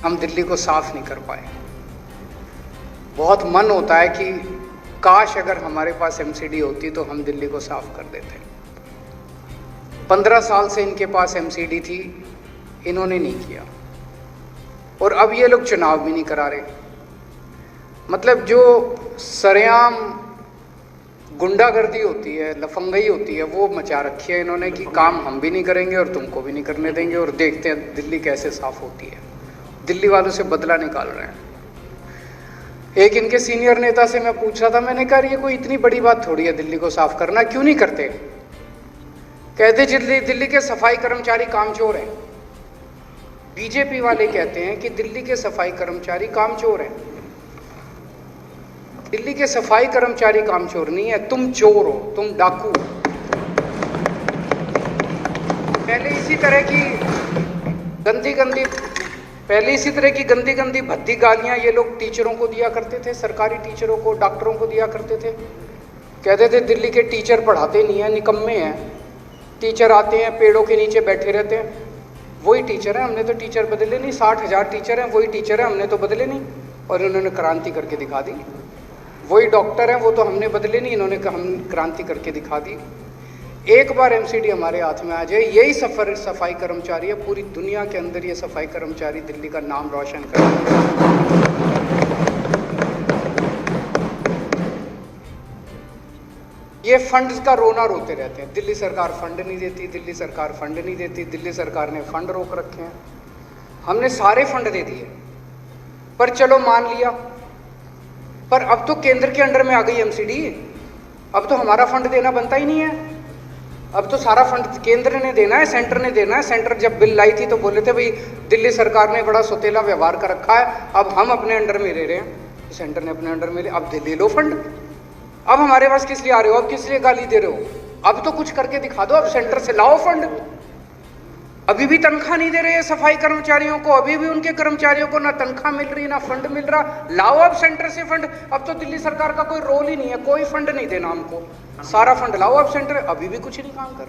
हम दिल्ली को साफ नहीं कर पाए। बहुत मन होता है कि काश अगर हमारे पास एमसीडी होती तो हम दिल्ली को साफ कर देते। 15 साल से इनके पास एमसीडी थी, इन्होंने नहीं किया, और अब ये लोग चुनाव भी नहीं करा रहे। मतलब जो सरेआम गुंडागर्दी होती है, लफंगई होती है, वो मचा रखी है इन्होंने कि काम हम भी नहीं करेंगे और तुमको भी नहीं करने देंगे, और देखते हैं दिल्ली कैसे साफ होती है। दिल्ली वालों से बदला निकाल रहे हैं। एक इनके सीनियर नेता से मैं पूछ रहा था, मैंने कहा ये कोई इतनी बड़ी बात थोड़ी है दिल्ली को साफ करना, क्यों नहीं करते? कहते दिल्ली के सफाई कर्मचारी कामचोर हैं। बीजेपी वाले कहते हैं कि दिल्ली के सफाई कर्मचारी कामचोर हैं। दिल्ली के सफाई कर्मचारी कामचोर नहीं है, तुम चोर हो, तुम डाकू हो। पहले इसी तरह की गंदी भद्दी गालियां ये लोग टीचरों को दिया करते थे, सरकारी टीचरों को, डॉक्टरों को दिया करते थे। कहते थे दिल्ली के टीचर पढ़ाते नहीं है, निकम्मे हैं। टीचर आते हैं, पेड़ों के नीचे बैठे रहते हैं। वही टीचर है, हमने तो टीचर बदले नहीं। 60,000 टीचर हैं, वही टीचर है, हमने तो बदले नहीं, और इन्होंने क्रांति करके दिखा दी। वही डॉक्टर हैं, वो तो हमने बदले नहीं, इन्होंने हम क्रांति करके दिखा दी। एक बार एमसीडी हमारे हाथ में आ जाए, यही सफाई कर्मचारी है, पूरी दुनिया के अंदर ये सफाई कर्मचारी दिल्ली का नाम रोशन करेंगे। ये फंड्स का रोना रोते रहते हैं, दिल्ली सरकार फंड नहीं देती, दिल्ली सरकार फंड नहीं देती, दिल्ली सरकार ने फंड रोक रखे हैं। हमने सारे फंड दे दिए, पर चलो मान लिया, पर अब तो केंद्र के अंडर में आ गई एमसीडी, अब तो हमारा फंड देना बनता ही नहीं है। अब तो सारा फंड केंद्र ने देना है, सेंटर ने देना है। सेंटर जब बिल लाई थी तो बोले थे भाई दिल्ली सरकार ने बड़ा सौतेला व्यवहार कर रखा है, अब हम अपने अंडर में ले रहे हैं, सेंटर ने अपने अंडर में ले, अब ले लो फंड। अब हमारे पास किस लिए आ रहे हो, अब किस लिए गाली दे रहे हो? अब तो कुछ करके दिखा दो, अब सेंटर से लाओ फंड। अभी भी तनख्वाह नहीं दे रहे सफाई कर्मचारियों को, अभी भी उनके कर्मचारियों को ना तनख्वाह मिल रही ना फंड मिल रहा। लाओ अब सेंटर से फंड। अब तो दिल्ली सरकार का कोई रोल ही नहीं है, कोई फंड नहीं देना हमको, सारा फंड लाओ अब सेंटर। अभी भी कुछ नहीं काम कर।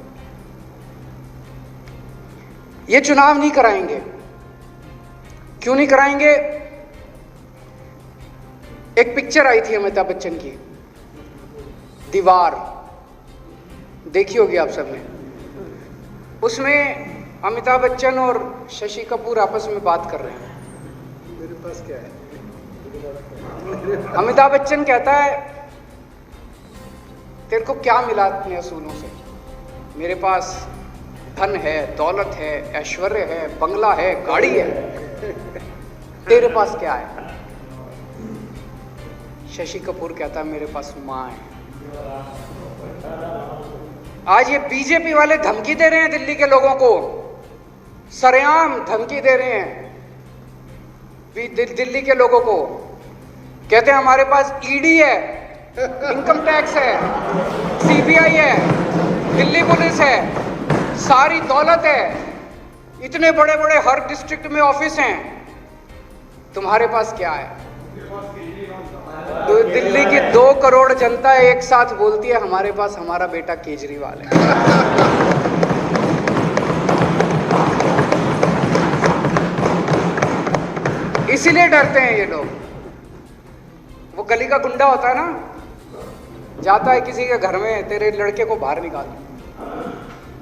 ये चुनाव नहीं कराएंगे। क्यों नहीं कराएंगे? एक पिक्चर आई थी अमिताभ बच्चन की, दीवार, देखी होगी आप सबने। उसमें अमिताभ बच्चन और शशि कपूर आपस में बात कर रहे हैं। मेरे पास क्या है? अमिताभ बच्चन कहता है तेरे को क्या मिला अपने असूलों से? मेरे पास धन है, दौलत है, ऐश्वर्य है, बंगला है, गाड़ी है, तेरे पास क्या है? शशि कपूर कहता है मेरे पास मां है। आज ये बीजेपी वाले धमकी दे रहे हैं दिल्ली के लोगों को, सरेआम धमकी दे रहे हैं दिल्ली के लोगों को। कहते हैं हमारे पास ईडी है, इनकम टैक्स है, सीबीआई है, दिल्ली पुलिस है, सारी दौलत है, इतने बड़े बड़े हर डिस्ट्रिक्ट में ऑफिस हैं, तुम्हारे पास क्या है? तो दिल्ली की 2 करोड़ जनता एक साथ बोलती है हमारे पास हमारा बेटा केजरीवाल है। इसीलिए डरते हैं ये लोग। वो गली का गुंडा होता है ना, जाता है किसी के घर में, तेरे लड़के को बाहर निकाल,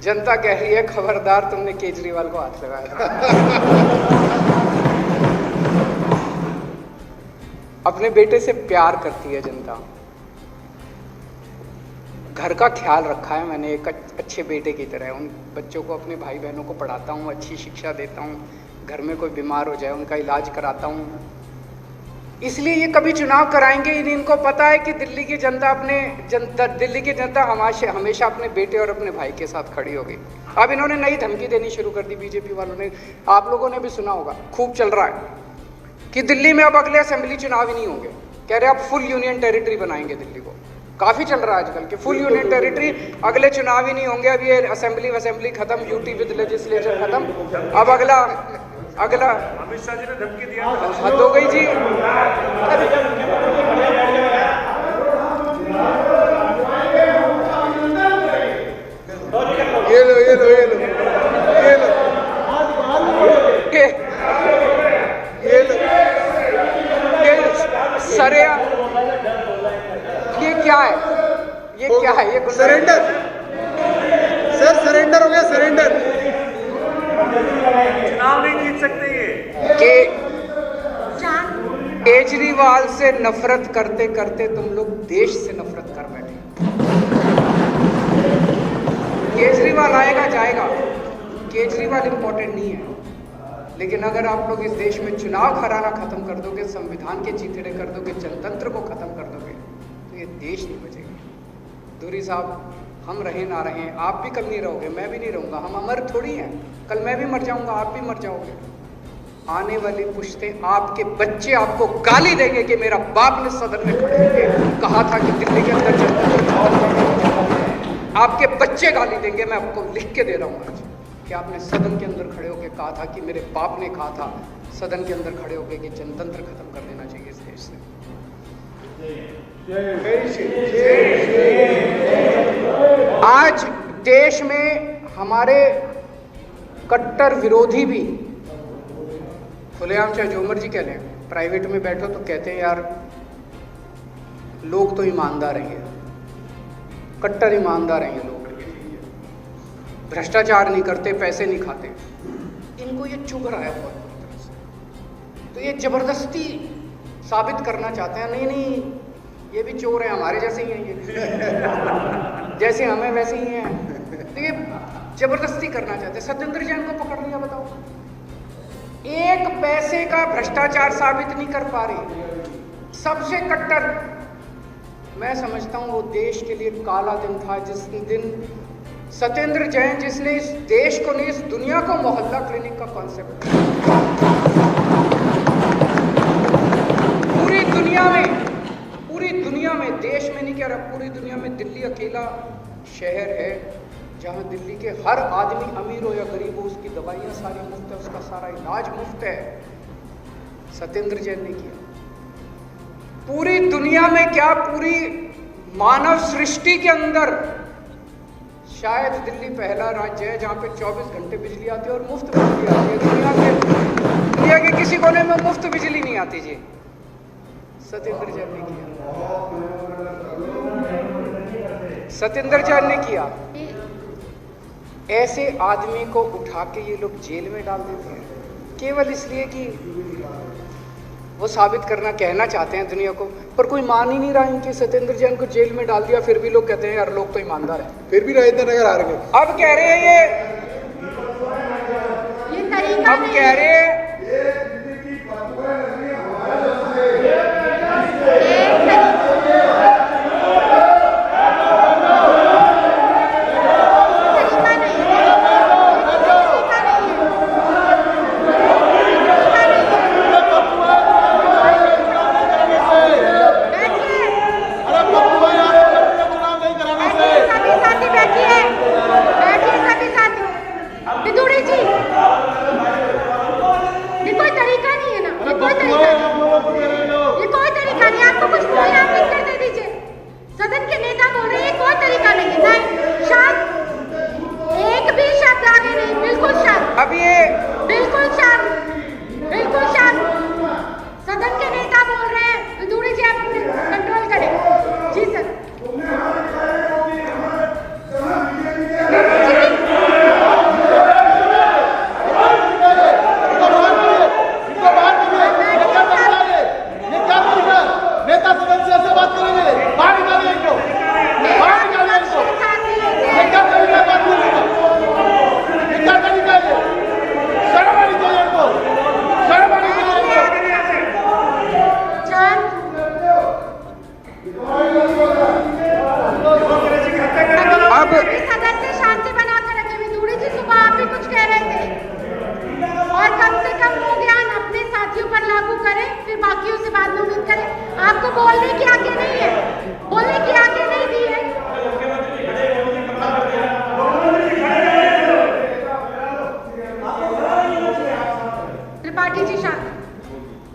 जनता कह रही है खबरदार तुमने केजरीवाल को हाथ लगाया। अपने बेटे से प्यार करती है जनता। घर का ख्याल रखा है मैंने एक अच्छे बेटे की तरह। उन बच्चों को, अपने भाई बहनों को पढ़ाता हूँ, अच्छी शिक्षा देता हूँ, घर में कोई बीमार हो जाए उनका इलाज कराता हूँ। इसलिए ये कभी चुनाव कराएंगे ही नहीं। इनको पता है कि दिल्ली की जनता दिल्ली की जनता हमेशा अपने बेटे और अपने भाई के साथ खड़ी होगी। अब इन्होंने नई धमकी देनी शुरू कर दी बीजेपी वालों ने। आप लोगों ने भी सुना होगा, खूब चल रहा है कि दिल्ली में अब अगले असेंबली चुनाव ही नहीं होंगे। कह रहे अब फुल यूनियन टेरिटरी बनाएंगे दिल्ली को। काफी चल रहा है आजकल कि फुल यूनियन टेरिटरी, अगले चुनाव ही नहीं होंगे। अब ये असेंबली खत्म, यूटी विद लेजिस्लेचर खत्म, अब अगला अमित शाह जी ने धमकी दिया, हद हो गई जी। ये लो ये लो ये लो ये लो सरेंडर सर, सरेंडर हो गया, सरेंडर। चुनाव नहीं जीत सकते ये। के केजरीवाल से नफरत करते करते तुम लोग देश से नफरत कर बैठे। केजरीवाल आएगा जाएगा, केजरीवाल इंपॉर्टेंट नहीं है, लेकिन अगर आप लोग इस देश में चुनाव हराना खत्म कर दोगे, संविधान के चीथड़े कर दोगे, जनतंत्र को खत्म कर दोगे, तो ये देश नहीं बचेगा। दूरी साहब, हम रहे ना रहे, आप भी कल नहीं रहोगे, मैं भी नहीं रहूंगा, हम अमर थोड़ी हैं। कल मैं भी मर जाऊंगा, आप भी मर जाओगे। आने वाली पुश्तें, आपके बच्चे आपको गाली देंगे कि मेरा बाप ने सदन में खड़े होकर कहा था कि दिल्ली के अंदर जनता। आपके बच्चे गाली देंगे, मैं आपको लिख के दे रहा हूं आज कि आपने सदन के अंदर खड़े होकर कहा था कि मेरे बाप ने कहा था सदन के अंदर खड़े होकर कि जनतंत्र खत्म कर देना चाहिए इस देश से। आज देश में हमारे कट्टर विरोधी भी खुलेआम, चाहे जो मर्जी कह लें, प्राइवेट में बैठो तो कहते हैं यार लोग तो ईमानदार हैं, कट्टर ईमानदार हैं ये लोग, भ्रष्टाचार नहीं करते, पैसे नहीं खाते। इनको ये चुभ रहा है बहुत बुरी तरह से, तो ये जबरदस्ती साबित करना चाहते हैं नहीं नहीं ये भी चोर हैं, हमारे जैसे ही हैं ये जैसे हमें वैसे ही हैं। तो ये जबरदस्ती करना चाहते हैं। सत्येंद्र जैन को पकड़ लिया, बताओ, एक पैसे का भ्रष्टाचार साबित नहीं कर पा रहे, सबसे कट्टर। मैं समझता हूं वो देश के लिए काला दिन था जिस दिन सत्येंद्र जैन, जिसने इस देश को नहीं इस दुनिया को मोहल्ला क्लिनिक का कॉन्सेप्ट, पूरी दुनिया में, देश में नहीं कह रहा, पूरी दुनिया में दिल्ली अकेला शहर है जहां दिल्ली के हर आदमी, अमीर हो या गरीब हो, उसकी दवाइयां सारी मुफ्त है, उसका सारा इलाज मुफ्त है। सत्येंद्र जैन ने किया। पूरी दुनिया में क्या, पूरी मानव सृष्टि के अंदर शायद दिल्ली पहला राज्य है जहां पे 24 घंटे बिजली आती है और मुफ्त बिजली आती है। दुनिया के किसी कोने में मुफ्त बिजली नहीं आती जी, सत्येंद्र जैन ने किया। सत्येंद्र जैन ने किया। ऐसे आदमी को उठा के ये लोग जेल में डाल देते हैं केवल इसलिए कि वो साबित करना, कहना चाहते हैं दुनिया को, पर कोई मान ही नहीं रहा इनके। सत्येंद्र जैन को जेल में डाल दिया, फिर भी लोग कहते हैं यार लोग तो ईमानदार हैं, फिर भी राजनीति नगर हार गए। अब कह रहे हैं ये तरीका, अब कह रहे हैं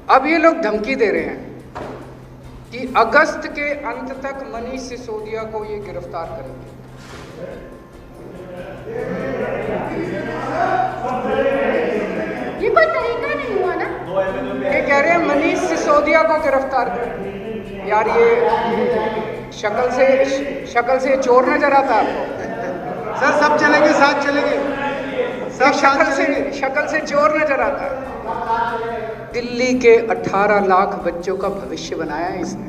अब ये लोग धमकी दे रहे हैं कि अगस्त के अंत तक मनीष सिसोदिया को ये गिरफ्तार करेंगे। ये कोई तरीका नहीं हुआ ना। ये कह रहे हैं मनीष सिसोदिया को गिरफ्तार करें। यार ये शक्ल से चोर नजर आता है आपको? सर सब चलेंगे, साथ चलेंगे, सब साथ चलेंगे। शक्ल से चोर नजर आता है। दिल्ली के 18 लाख बच्चों का भविष्य बनाया है इसने।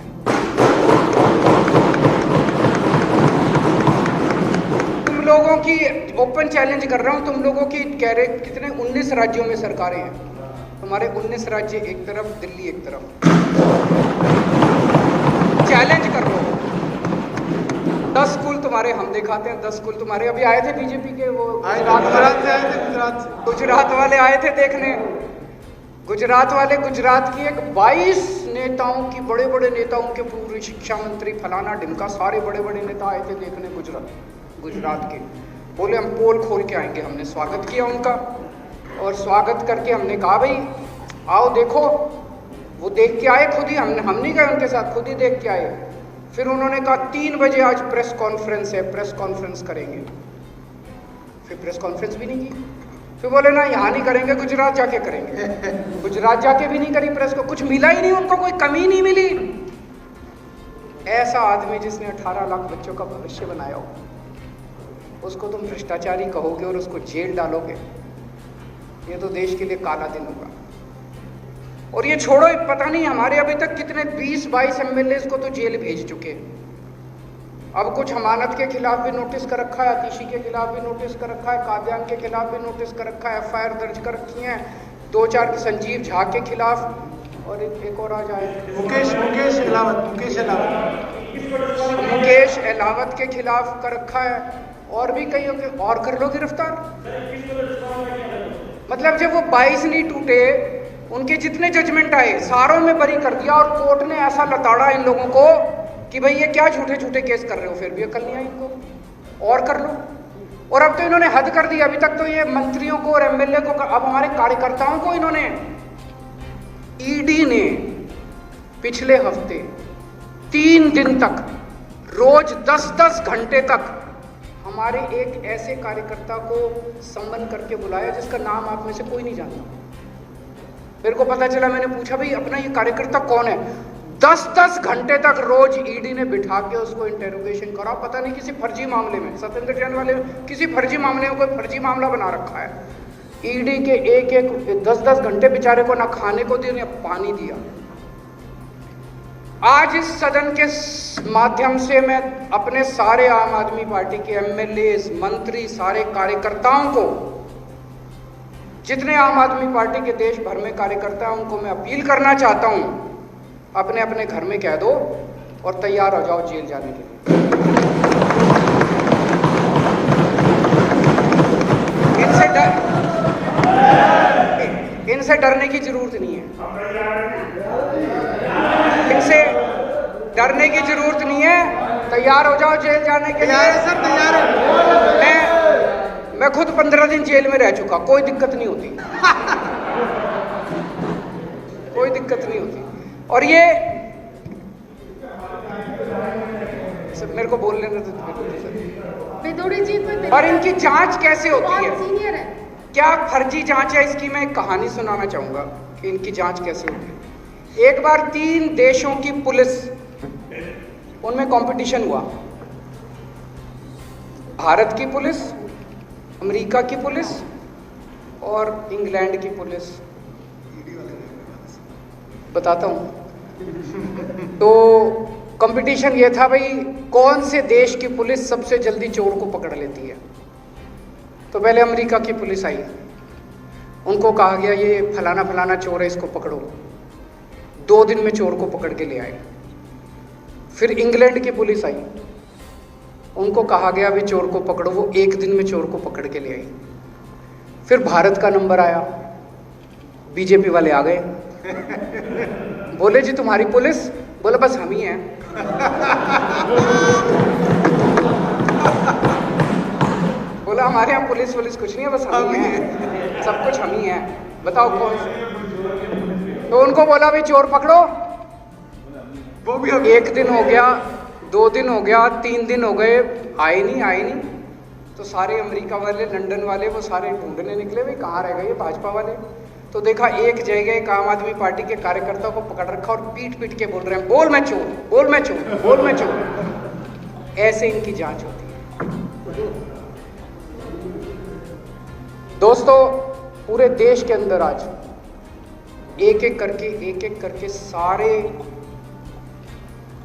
तुम लोगों की ओपन चैलेंज कर रहा हूं, तुम लोगों की कह रहे कितने 19 राज्यों में सरकारें हैं, तुम्हारे 19 राज्य एक तरफ, दिल्ली एक तरफ। चैलेंज कर लो। 10 स्कूल तुम्हारे हम दिखाते हैं, 10 स्कूल तुम्हारे। अभी आए थे बीजेपी के वो गुजरात से आए थे, गुजरात वाले आए थे देखने। गुजरात वाले, गुजरात की एक 22 नेताओं की, बड़े बड़े नेताओं के, पूर्व शिक्षा मंत्री फलाना ढिमका, सारे बड़े बड़े नेता आए थे देखने गुजरात के। बोले हम पोल खोल के आएंगे। हमने स्वागत किया उनका, और स्वागत करके हमने कहा भाई आओ देखो। वो देख के आए खुद ही, हम नहीं गए उनके साथ, खुद ही देख के आए। फिर उन्होंने कहा 3 बजे आज प्रेस कॉन्फ्रेंस है, प्रेस कॉन्फ्रेंस करेंगे। फिर प्रेस कॉन्फ्रेंस भी नहीं की। फिर बोले ना यहाँ नहीं करेंगे, गुजरात जाके करेंगे। गुजरात जाके भी नहीं करी प्रेस को, कुछ मिला ही नहीं उनको, कोई कमी नहीं मिली। ऐसा आदमी जिसने 18 लाख बच्चों का भविष्य बनाया हो, उसको तुम भ्रष्टाचारी कहोगे और उसको जेल डालोगे, ये तो देश के लिए काला दिन होगा। और ये छोड़ो, पता नहीं हमारे अभी तक कितने 20-22 एमएलए को तो जेल भेज चुके। अब कुछ हमानत के खिलाफ भी नोटिस कर रखा है, आतिशी के खिलाफ भी नोटिस कर रखा है, कादियान के खिलाफ भी नोटिस कर रखा है, FIR दर्ज कर रखी हैं 2-4 की संजीव झा के खिलाफ, और एक और आ जाए मुकेश अहलावत के खिलाफ कर रखा है, और भी कई और कर लो गिरफ्तार। मतलब जब वो 22 नहीं टूटे, उनके जितने जजमेंट आए सारों में बरी कर दिया, और कोर्ट ने ऐसा लताड़ा इन लोगों को कि भाई ये क्या झूठे झूठे केस कर रहे हो, फिर भी अकल नहीं आई इनको, और कर लो। और अब तो इन्होंने हद कर दी। अभी तक तो ये मंत्रियों को और एमएलए को, अब हमारे कार्यकर्ताओं को इन्होंने, ईडी ने पिछले हफ्ते 3 दिन तक रोज 10-10 घंटे तक हमारे एक ऐसे कार्यकर्ता को सम्मन करके बुलाया जिसका नाम आप में से कोई नहीं जानता। मेरे को पता चला, मैंने पूछा भाई अपना ये कार्यकर्ता कौन है। 10-10 घंटे तक रोज ईडी ने बिठा के उसको इंटेरोगेशन करा, पता नहीं किसी फर्जी मामले में, सत्येंद्र जैन वाले किसी फर्जी मामले में कोई फर्जी मामला बना रखा है। ईडी के एक 10-10 घंटे बेचारे को ना खाने को दिया ना पानी दिया। आज इस सदन के माध्यम से मैं अपने सारे आम आदमी पार्टी के एमएलए, मंत्री, सारे कार्यकर्ताओं को, जितने आम आदमी पार्टी के देश भर में कार्यकर्ता हैं, उनको मैं अपील करना चाहता हूं, अपने अपने घर में कह दो और तैयार हो जाओ जेल जाने के लिए। इनसे डरने की जरूरत नहीं है, इनसे डरने की जरूरत नहीं है। तैयार हो जाओ जेल जाने के लिए। सर तैयार है। मैं खुद 15 दिन जेल में रह चुका, कोई दिक्कत नहीं होती। कोई दिक्कत नहीं होती। और ये सब मेरे को बोल लेने जी, और इनकी जांच कैसे होती है, सीनियर है, क्या फर्जी जांच है, इसकी मैं एक कहानी सुनाना चाहूंगा कि इनकी जांच कैसे होती है। एक बार 3 देशों की पुलिस, उनमें कंपटीशन हुआ। भारत की पुलिस, अमेरिका की पुलिस और इंग्लैंड की पुलिस। बताता हूं। तो कंपटीशन ये था भाई, कौन से देश की पुलिस सबसे जल्दी चोर को पकड़ लेती है। तो पहले अमेरिका की पुलिस आई, उनको कहा गया ये फलाना फलाना चोर है, इसको पकड़ो। 2 दिन में चोर को पकड़ के ले आए। फिर इंग्लैंड की पुलिस आई, उनको कहा गया भी चोर को पकड़ो, वो 1 दिन में चोर को पकड़ के ले आई। फिर भारत का नंबर आया, बीजेपी वाले आ गए, बोले जी तुम्हारी पुलिस, बोले बस हम ही हैं। बोला हमारे यहाँ पुलिस कुछ नहीं है, बस हम ही हैं, सब कुछ हम ही हैं, बताओ कौन से। तो उनको बोला भाई चोर पकड़ो, वो भी 1 दिन हो गया, 2 दिन हो गया, 3 दिन हो गए, आए नहीं। तो सारे अमेरिका वाले, लंदन वाले, वो सारे ढूंढने निकले भाई कहाँ रह गए ये भाजपा वाले। तो देखा एक जगह एक आम आदमी पार्टी के कार्यकर्ता को पकड़ रखा और पीट के बोल रहे हैं बोल मैं चोर, बोल मैं चोर, बोल मैं चोर। ऐसे इनकी जांच होती है। दोस्तों, पूरे देश के अंदर आज एक एक करके सारे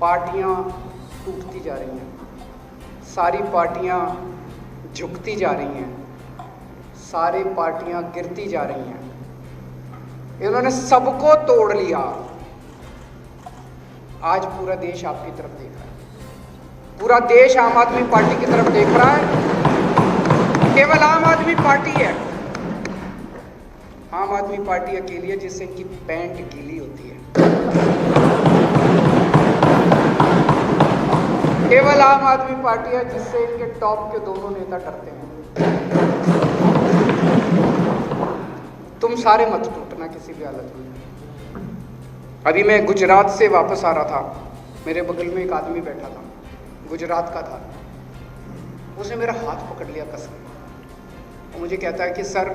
पार्टियां टूटती जा रही हैं, सारी पार्टियां झुकती जा रही हैं, सारी पार्टियां गिरती जा रही हैं। इन्होंने सबको तोड़ लिया। आज पूरा देश आपकी तरफ देख रहा है, पूरा देश आम आदमी पार्टी की तरफ देख रहा है। केवल आम आदमी पार्टी है, आम आदमी पार्टी अकेली है जिससे इनकी पैंट गीली होती है। केवल आम आदमी पार्टी है जिससे इनके टॉप के दोनों नेता डरते हैं। तुम सारे मत टूटना किसी भी हालत में। अभी मैं गुजरात से वापस आ रहा था, मेरे बगल में एक आदमी बैठा था, गुजरात का था। उसने मेरा हाथ पकड़ लिया कस के और मुझे कहता है कि सर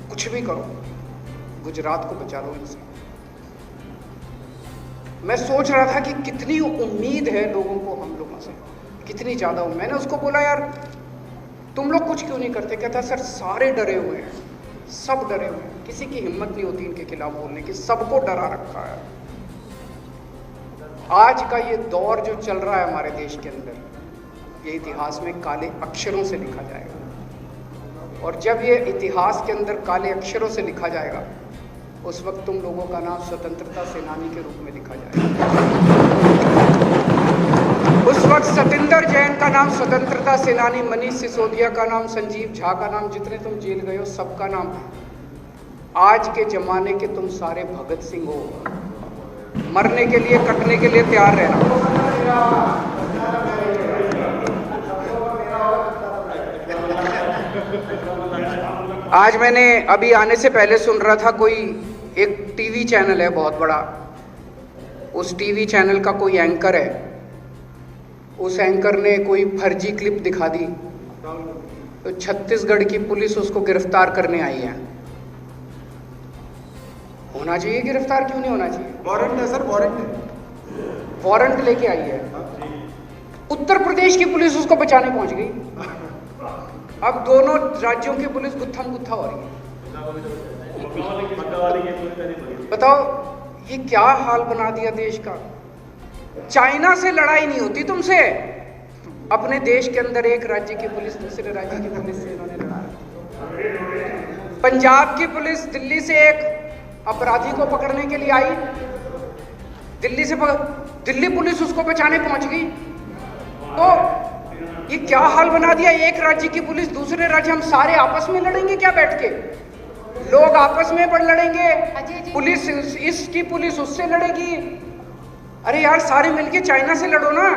कुछ भी करो, गुजरात को बचा लो इनसे। मैं सोच रहा था कि कितनी उम्मीद है लोगों को हम लोगों से, कितनी ज़्यादा। मैंने उसको बोला यार तुम लोग कुछ क्यों नहीं करते? कहता सर सारे डरे हुए हैं, सब डरे हुए हैं, किसी की हिम्मत नहीं होती इनके खिलाफ बोलने की, सबको डरा रखा है। आज का ये दौर जो चल रहा है हमारे देश के अंदर, ये इतिहास में काले अक्षरों से लिखा जाएगा। और जब ये इतिहास के अंदर काले अक्षरों से लिखा जाएगा, उस वक्त तुम लोगों का नाम स्वतंत्रता सेनानी के रूप में लिखा जाएगा। उस वक्त सतिंदर जैन का नाम स्वतंत्रता सेनानी, मनीष सिसोदिया का नाम, संजीव झा का नाम, जितने तुम जेल गए हो सबका नाम। आज के जमाने के तुम सारे भगत सिंह हो, मरने के लिए कटने के लिए तैयार रहना। आज मैंने अभी आने से पहले सुन रहा था, कोई एक टीवी चैनल है बहुत बड़ा, उस टीवी चैनल का कोई एंकर है, उस एंकर ने कोई फर्जी क्लिप दिखा दी तो छत्तीसगढ़ की पुलिस उसको गिरफ्तार करने आई है। होना चाहिए गिरफ्तार, क्यों नहीं होना चाहिए? वारंट है सर, वारंट है, वारंट लेके आई है। उत्तर प्रदेश की पुलिस उसको बचाने पहुंच गई। अब दोनों राज्यों की पुलिस गुत्थम गुत्था हो रही है। बताओ ये क्या हाल बना दिया देश का। चाइना से लड़ाई नहीं होती तुमसे, अपने देश के अंदर एक राज्य की पुलिस दूसरे राज्य की पुलिस से इन्होंने लड़ा। पंजाब की पुलिस दिल्ली से एक अपराधी को पकड़ने के लिए आई, दिल्ली पुलिस उसको बचाने पहुंच गई। तो ये क्या हाल बना दिया, एक राज्य की पुलिस दूसरे राज्य। हम सारे आपस में लड़ेंगे क्या बैठ के? लोग आपस में पर लड़ेंगे, पुलिस इसकी पुलिस उससे लड़ेगी। अरे यार सारे मिलके चाइना से लड़ो ना।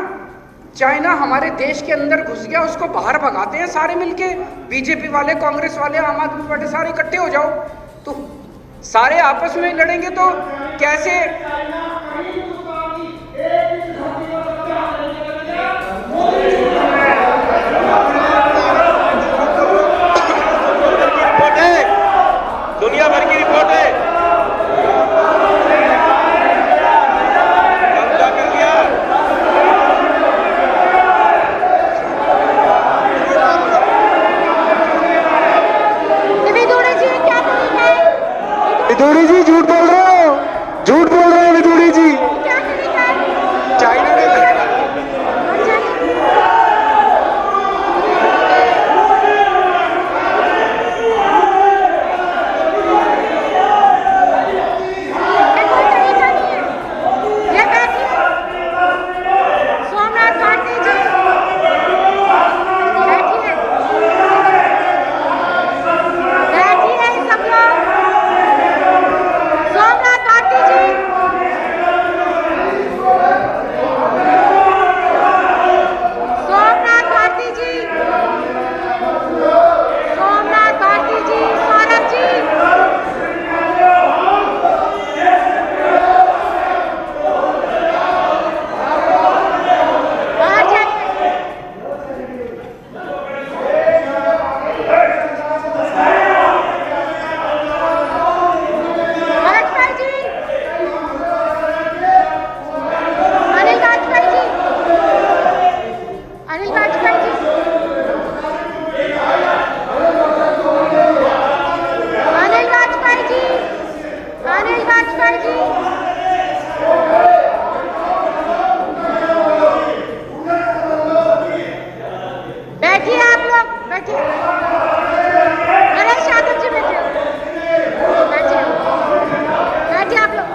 चाइना हमारे देश के अंदर घुस गया, उसको बाहर भगाते हैं सारे मिलके। बीजेपी वाले, कांग्रेस वाले, आम आदमी पार्टी, सारे इकट्ठे हो जाओ। तो सारे आपस में लड़ेंगे तो कैसे? दुनिया भर की रिपोर्ट है। कब्जा कर लिया। विदुड़ी जी क्या तरीका है? विदुड़ी जी झूठ बोल रहे हो, झूठ बोल रहे हो विदुड़ी जी। क्या तरीका है? चाइना ने बैठिए आप लोग, बैठिए। नरेश यादव जी बैठिए, बैठिए, बैठिए आप लोग।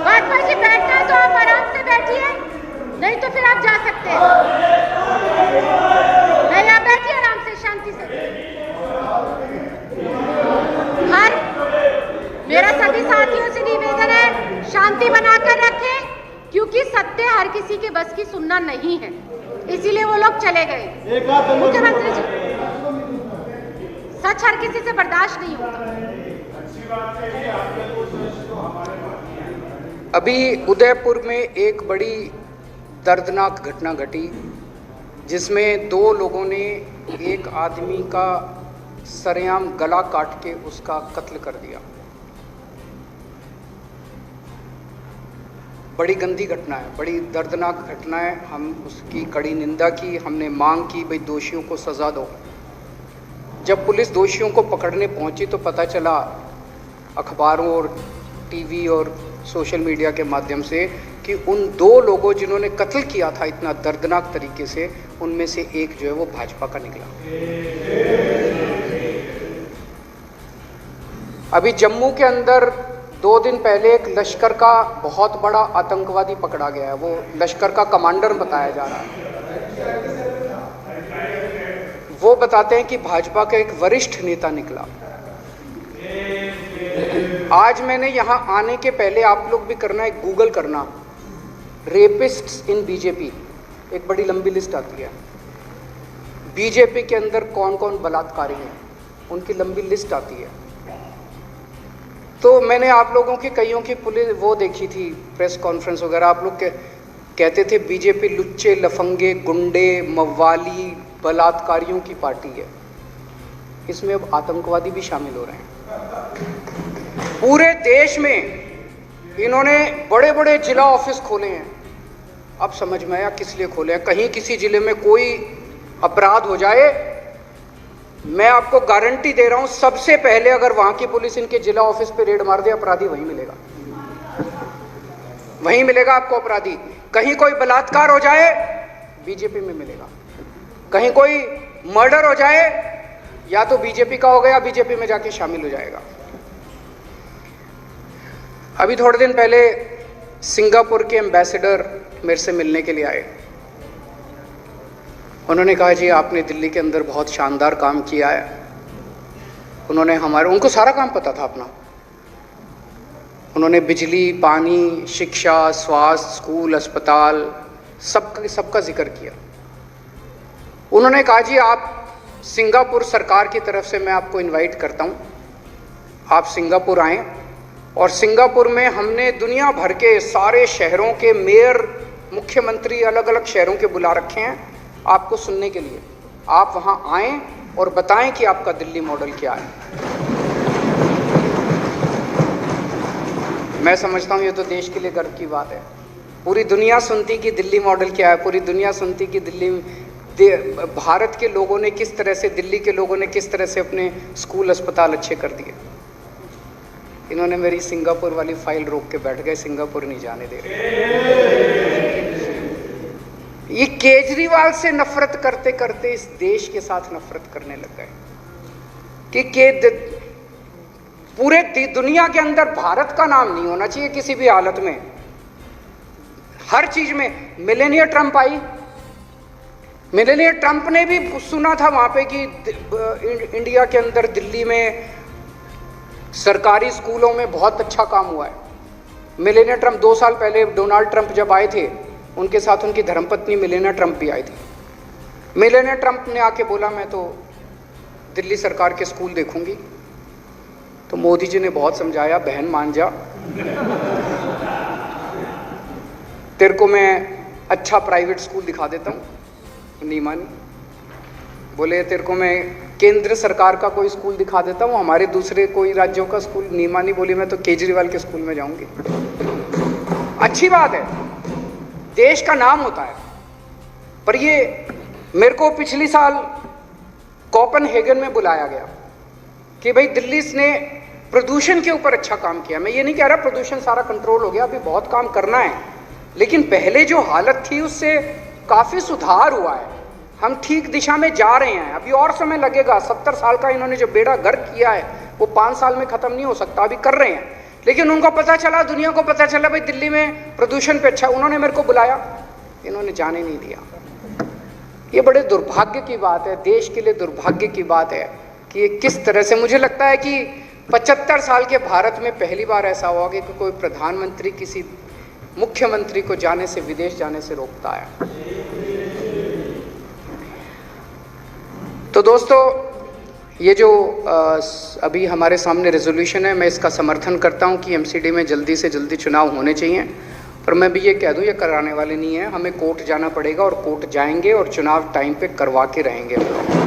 वाजपेयी जी बैठना है तो आप आराम से बैठिए, नहीं तो फिर आप जा सकते हैं। नहीं, आप बैठिए आराम से, शांति से। हर मेरा सभी साथियों से निवेदन है, शांति बनाकर रखें, क्योंकि सत्य हर किसी के बस की सुनना नहीं है, इसीलिए वो लोग चले गए। मुख्यमंत्री जी, सच हर किसी से बर्दाश्त नहीं होता। अभी उदयपुर में एक बड़ी दर्दनाक घटना घटी, जिसमें 2 लोगों ने एक आदमी का सरेआम गला काट के उसका कत्ल कर दिया। बड़ी गंदी घटना है, बड़ी दर्दनाक घटना है। हम उसकी कड़ी निंदा की, हमने मांग की भाई दोषियों को सज़ा दो। जब पुलिस दोषियों को पकड़ने पहुंची तो पता चला अखबारों और टीवी और सोशल मीडिया के माध्यम से कि उन 2 लोगों जिन्होंने कत्ल किया था इतना दर्दनाक तरीके से, उनमें से एक जो है वो भाजपा का निकला। अभी जम्मू के अंदर 2 दिन पहले एक लश्कर का बहुत बड़ा आतंकवादी पकड़ा गया है, वो लश्कर का कमांडर बताया जा रहा है। वो बताते हैं कि भाजपा का एक वरिष्ठ नेता निकला। आज मैंने यहाँ आने के पहले, आप लोग भी करना, एक गूगल करना, रेपिस्ट्स इन बीजेपी, एक बड़ी लंबी लिस्ट आती है। बीजेपी के अंदर कौन कौन बलात्कारी हैं, उनकी लंबी लिस्ट आती है। तो मैंने आप लोगों की कईयों की पुलिस वो देखी थी, प्रेस कॉन्फ्रेंस वगैरह, आप लोग कहते थे बीजेपी लुच्चे, लफंगे, गुंडे, मवाली, बलात्कारियों की पार्टी है। इसमें अब आतंकवादी भी शामिल हो रहे हैं। पूरे देश में इन्होंने बड़े बड़े जिला ऑफिस खोले हैं। अब समझ में आया किस लिए खोले हैं। कहीं किसी जिले में कोई अपराध हो जाए, मैं आपको गारंटी दे रहा हूं, सबसे पहले अगर वहां की पुलिस इनके जिला ऑफिस पे रेड मार दे, अपराधी वहीं मिलेगा, वहीं मिलेगा आपको अपराधी। कहीं कोई बलात्कार हो जाए, बीजेपी में मिलेगा। कहीं कोई मर्डर हो जाए, या तो बीजेपी का हो गया, बीजेपी में जाके शामिल हो जाएगा। अभी थोड़े दिन पहले सिंगापुर के एम्बेसडर मेरे से मिलने के लिए आए। उन्होंने कहा जी आपने दिल्ली के अंदर बहुत शानदार काम किया है। उनको सारा काम पता था अपना। उन्होंने बिजली, पानी, शिक्षा, स्वास्थ्य, स्कूल, अस्पताल, सबका जिक्र किया। उन्होंने कहा जी आप सिंगापुर सरकार की तरफ से मैं आपको इनवाइट करता हूँ, आप सिंगापुर आएँ। और सिंगापुर में हमने दुनिया भर के सारे शहरों के मेयर, मुख्यमंत्री अलग अलग शहरों के बुला रखे हैं आपको सुनने के लिए। आप वहाँ आएँ और बताएं कि आपका दिल्ली मॉडल क्या है। मैं समझता हूँ ये तो देश के लिए गर्व की बात है। पूरी दुनिया सुनती कि दिल्ली मॉडल क्या है, पूरी दुनिया सुनती कि भारत के लोगों ने किस तरह से, दिल्ली के लोगों ने किस तरह से अपने स्कूल, अस्पताल अच्छे कर दिए। इन्होंने मेरी सिंगापुर वाली फाइल रोक के बैठ गए, सिंगापुर नहीं जाने दे रहे। ये केजरीवाल से नफरत करते करते इस देश के साथ नफरत करने लग गए कि पूरे दुनिया के अंदर भारत का नाम नहीं होना चाहिए किसी भी हालत में। हर चीज में मिलेनिया ट्रंप आई, मिलेनिया ट्रंप ने भी सुना था वहां पे कि इंडिया के अंदर दिल्ली में सरकारी स्कूलों में बहुत अच्छा काम हुआ है। मिलेनिया ट्रंप 2 साल पहले डोनाल्ड ट्रंप जब आए थे, उनके साथ उनकी धर्मपत्नी मिलेनिया ट्रंप भी आई थी। मिलेनिया ट्रंप ने आके बोला मैं तो दिल्ली सरकार के स्कूल देखूंगी। तो मोदी जी ने बहुत समझाया, बहन मान जा, तेरे को मैं अच्छा प्राइवेट स्कूल दिखा देता हूँ। नहीं मानी। बोले तेरे को मैं केंद्र सरकार का कोई स्कूल दिखा देता हूँ, हमारे दूसरे कोई राज्यों का स्कूल। नहीं मानी। बोली मैं तो केजरीवाल के स्कूल में जाऊंगी। अच्छी बात है, देश का नाम होता है। पर ये मेरे को पिछली साल कोपेनहेगन में बुलाया गया कि भाई दिल्ली ने प्रदूषण के ऊपर अच्छा काम किया। मैं ये नहीं कह रहा प्रदूषण सारा कंट्रोल हो गया, अभी बहुत काम करना है, लेकिन पहले जो हालत थी उससे काफ़ी सुधार हुआ है। हम ठीक दिशा में जा रहे हैं। अभी और समय लगेगा। 70 साल का इन्होंने जो बेड़ा गर्क किया है वो 5 साल में खत्म नहीं हो सकता। अभी कर रहे हैं, लेकिन उनको पता चला, दुनिया को पता चला भाई दिल्ली में प्रदूषण पे अच्छा, उन्होंने मेरे को बुलाया, इन्होंने जाने नहीं दिया। ये बड़े दुर्भाग्य की बात है, देश के लिए दुर्भाग्य की बात है कि ये किस तरह से, मुझे लगता है कि 75 साल के भारत में पहली बार ऐसा हुआ कि कोई प्रधानमंत्री किसी मुख्यमंत्री को जाने से, विदेश जाने से रोकता है। तो दोस्तों, ये जो अभी हमारे सामने रेजोल्यूशन है, मैं इसका समर्थन करता हूं कि एमसीडी में जल्दी से जल्दी चुनाव होने चाहिए। पर मैं भी ये कह दूं, ये कराने वाले नहीं है, हमें कोर्ट जाना पड़ेगा और कोर्ट जाएंगे और चुनाव टाइम पे करवा के रहेंगे हम लोग।